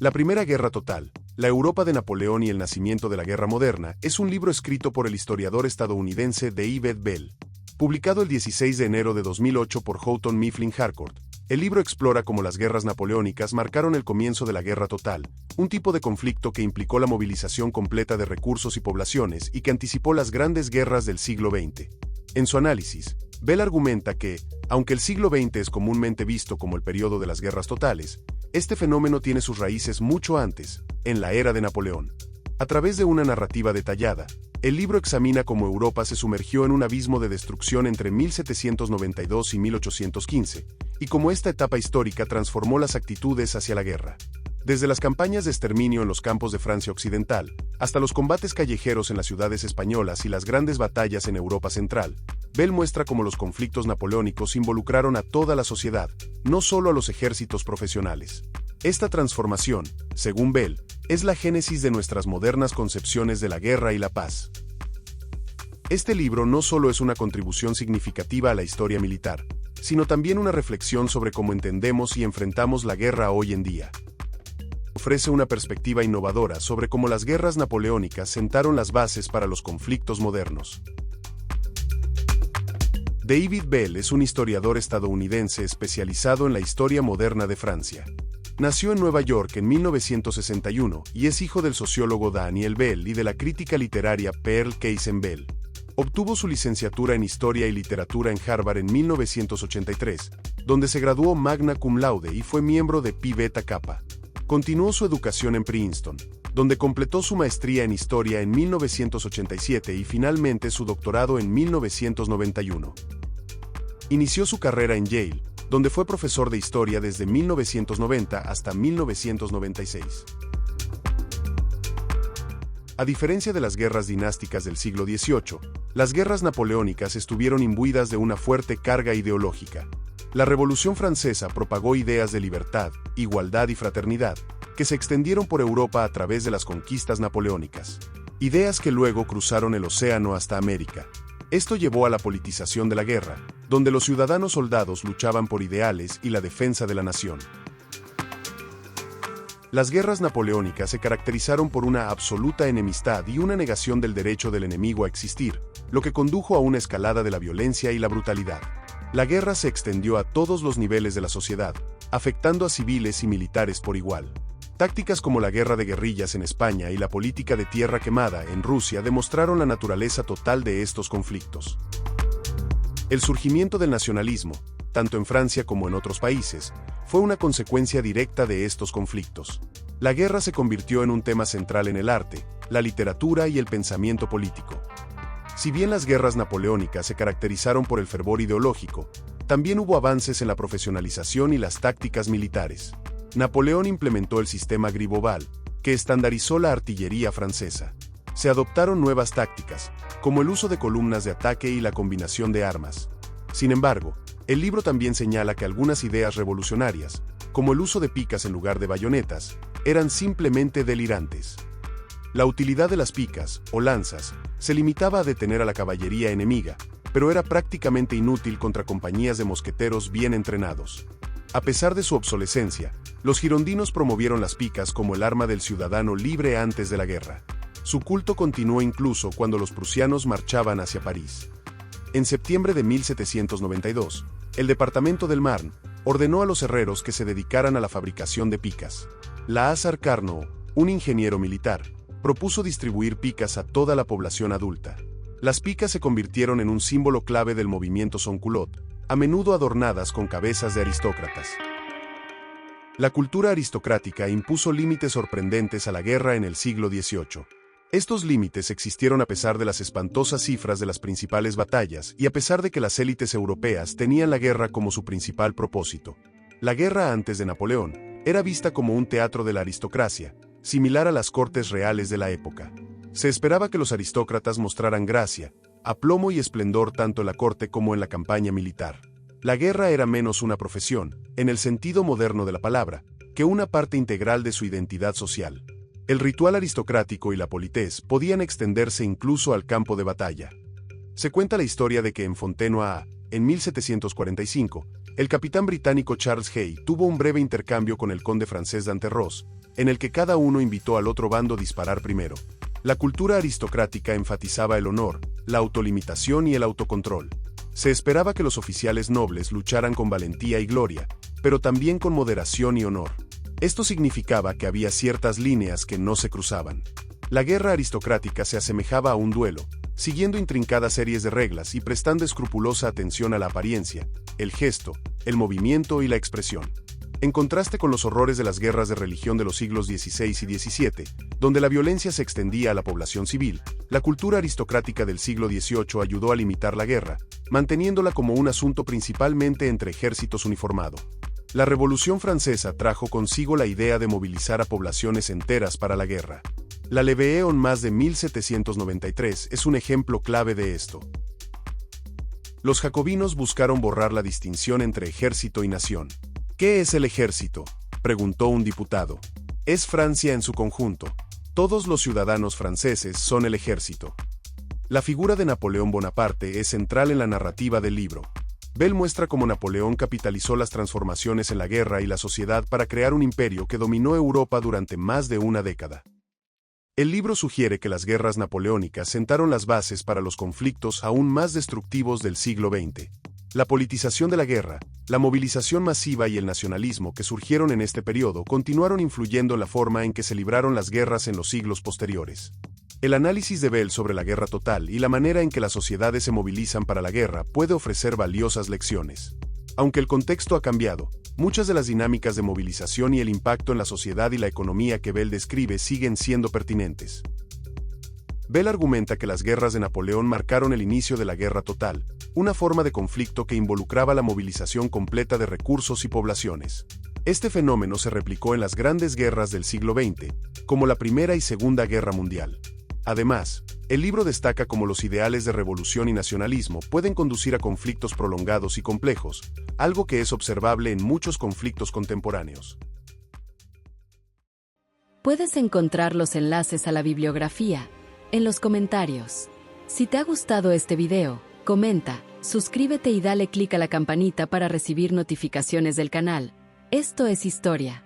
La Primera Guerra Total, la Europa de Napoleón y el nacimiento de la Guerra Moderna, es un libro escrito por el historiador estadounidense David Bell. Publicado el 16 de enero de 2008 por Houghton Mifflin Harcourt, el libro explora cómo las guerras napoleónicas marcaron el comienzo de la Guerra Total, un tipo de conflicto que implicó la movilización completa de recursos y poblaciones y que anticipó las grandes guerras del siglo XX. En su análisis, Bell argumenta que, aunque el siglo XX es comúnmente visto como el periodo de las guerras totales, este fenómeno tiene sus raíces mucho antes, en la era de Napoleón. A través de una narrativa detallada, el libro examina cómo Europa se sumergió en un abismo de destrucción entre 1792 y 1815, y cómo esta etapa histórica transformó las actitudes hacia la guerra. Desde las campañas de exterminio en los campos de Francia Occidental, hasta los combates callejeros en las ciudades españolas y las grandes batallas en Europa Central, Bell muestra cómo los conflictos napoleónicos involucraron a toda la sociedad, no solo a los ejércitos profesionales. Esta transformación, según Bell, es la génesis de nuestras modernas concepciones de la guerra y la paz. Este libro no solo es una contribución significativa a la historia militar, sino también una reflexión sobre cómo entendemos y enfrentamos la guerra hoy en día. Ofrece una perspectiva innovadora sobre cómo las guerras napoleónicas sentaron las bases para los conflictos modernos. David Bell es un historiador estadounidense especializado en la historia moderna de Francia. Nació en Nueva York en 1961 y es hijo del sociólogo Daniel Bell y de la crítica literaria Pearl Casey Bell. Obtuvo su licenciatura en Historia y Literatura en Harvard en 1983, donde se graduó magna cum laude y fue miembro de Pi Beta Kappa. Continuó su educación en Princeton, donde completó su maestría en Historia en 1987 y finalmente su doctorado en 1991. Inició su carrera en Yale, donde fue profesor de Historia desde 1990 hasta 1996. A diferencia de las guerras dinásticas del siglo XVIII, las guerras napoleónicas estuvieron imbuidas de una fuerte carga ideológica. La Revolución Francesa propagó ideas de libertad, igualdad y fraternidad, que se extendieron por Europa a través de las conquistas napoleónicas. Ideas que luego cruzaron el océano hasta América. Esto llevó a la politización de la guerra, donde los ciudadanos soldados luchaban por ideales y la defensa de la nación. Las guerras napoleónicas se caracterizaron por una absoluta enemistad y una negación del derecho del enemigo a existir, lo que condujo a una escalada de la violencia y la brutalidad. La guerra se extendió a todos los niveles de la sociedad, afectando a civiles y militares por igual. Tácticas como la guerra de guerrillas en España y la política de tierra quemada en Rusia demostraron la naturaleza total de estos conflictos. El surgimiento del nacionalismo, tanto en Francia como en otros países, fue una consecuencia directa de estos conflictos. La guerra se convirtió en un tema central en el arte, la literatura y el pensamiento político. Si bien las guerras napoleónicas se caracterizaron por el fervor ideológico, también hubo avances en la profesionalización y las tácticas militares. Napoleón implementó el sistema Gribeauval, que estandarizó la artillería francesa. Se adoptaron nuevas tácticas, como el uso de columnas de ataque y la combinación de armas. Sin embargo, el libro también señala que algunas ideas revolucionarias, como el uso de picas en lugar de bayonetas, eran simplemente delirantes. La utilidad de las picas, o lanzas, se limitaba a detener a la caballería enemiga, pero era prácticamente inútil contra compañías de mosqueteros bien entrenados. A pesar de su obsolescencia, los girondinos promovieron las picas como el arma del ciudadano libre antes de la guerra. Su culto continuó incluso cuando los prusianos marchaban hacia París. En septiembre de 1792, el departamento del Marne ordenó a los herreros que se dedicaran a la fabricación de picas. Lazare Carnot, un ingeniero militar, propuso distribuir picas a toda la población adulta. Las picas se convirtieron en un símbolo clave del movimiento sans-culotte, a menudo adornadas con cabezas de aristócratas. La cultura aristocrática impuso límites sorprendentes a la guerra en el siglo XVIII. Estos límites existieron a pesar de las espantosas cifras de las principales batallas y a pesar de que las élites europeas tenían la guerra como su principal propósito. La guerra antes de Napoleón era vista como un teatro de la aristocracia, similar a las cortes reales de la época. Se esperaba que los aristócratas mostraran gracia, aplomo y esplendor tanto en la corte como en la campaña militar. La guerra era menos una profesión, en el sentido moderno de la palabra, que una parte integral de su identidad social. El ritual aristocrático y la politesse podían extenderse incluso al campo de batalla. Se cuenta la historia de que en Fontenoy, en 1745, El capitán británico Charles Hay tuvo un breve intercambio con el conde francés d'Anterros, en el que cada uno invitó al otro bando a disparar primero. La cultura aristocrática enfatizaba el honor, la autolimitación y el autocontrol. Se esperaba que los oficiales nobles lucharan con valentía y gloria, pero también con moderación y honor. Esto significaba que había ciertas líneas que no se cruzaban. La guerra aristocrática se asemejaba a un duelo, siguiendo intrincadas series de reglas y prestando escrupulosa atención a la apariencia, el gesto, el movimiento y la expresión. En contraste con los horrores de las guerras de religión de los siglos XVI y XVII, donde la violencia se extendía a la población civil, la cultura aristocrática del siglo XVIII ayudó a limitar la guerra, manteniéndola como un asunto principalmente entre ejércitos uniformados. La Revolución Francesa trajo consigo la idea de movilizar a poblaciones enteras para la guerra. La Levée en más de 1793 es un ejemplo clave de esto. Los jacobinos buscaron borrar la distinción entre ejército y nación. ¿Qué es el ejército?, preguntó un diputado. Es Francia en su conjunto. Todos los ciudadanos franceses son el ejército. La figura de Napoleón Bonaparte es central en la narrativa del libro. Bell muestra cómo Napoleón capitalizó las transformaciones en la guerra y la sociedad para crear un imperio que dominó Europa durante más de una década. El libro sugiere que las guerras napoleónicas sentaron las bases para los conflictos aún más destructivos del siglo XX. La politización de la guerra, la movilización masiva y el nacionalismo que surgieron en este periodo continuaron influyendo en la forma en que se libraron las guerras en los siglos posteriores. El análisis de Bell sobre la guerra total y la manera en que las sociedades se movilizan para la guerra puede ofrecer valiosas lecciones. Aunque el contexto ha cambiado, muchas de las dinámicas de movilización y el impacto en la sociedad y la economía que Bell describe siguen siendo pertinentes. Bell argumenta que las guerras de Napoleón marcaron el inicio de la guerra total, una forma de conflicto que involucraba la movilización completa de recursos y poblaciones. Este fenómeno se replicó en las grandes guerras del siglo XX, como la Primera y Segunda Guerra Mundial. Además, el libro destaca cómo los ideales de revolución y nacionalismo pueden conducir a conflictos prolongados y complejos, algo que es observable en muchos conflictos contemporáneos. Puedes encontrar los enlaces a la bibliografía en los comentarios. Si te ha gustado este video, comenta, suscríbete y dale clic a la campanita para recibir notificaciones del canal. Esto es historia.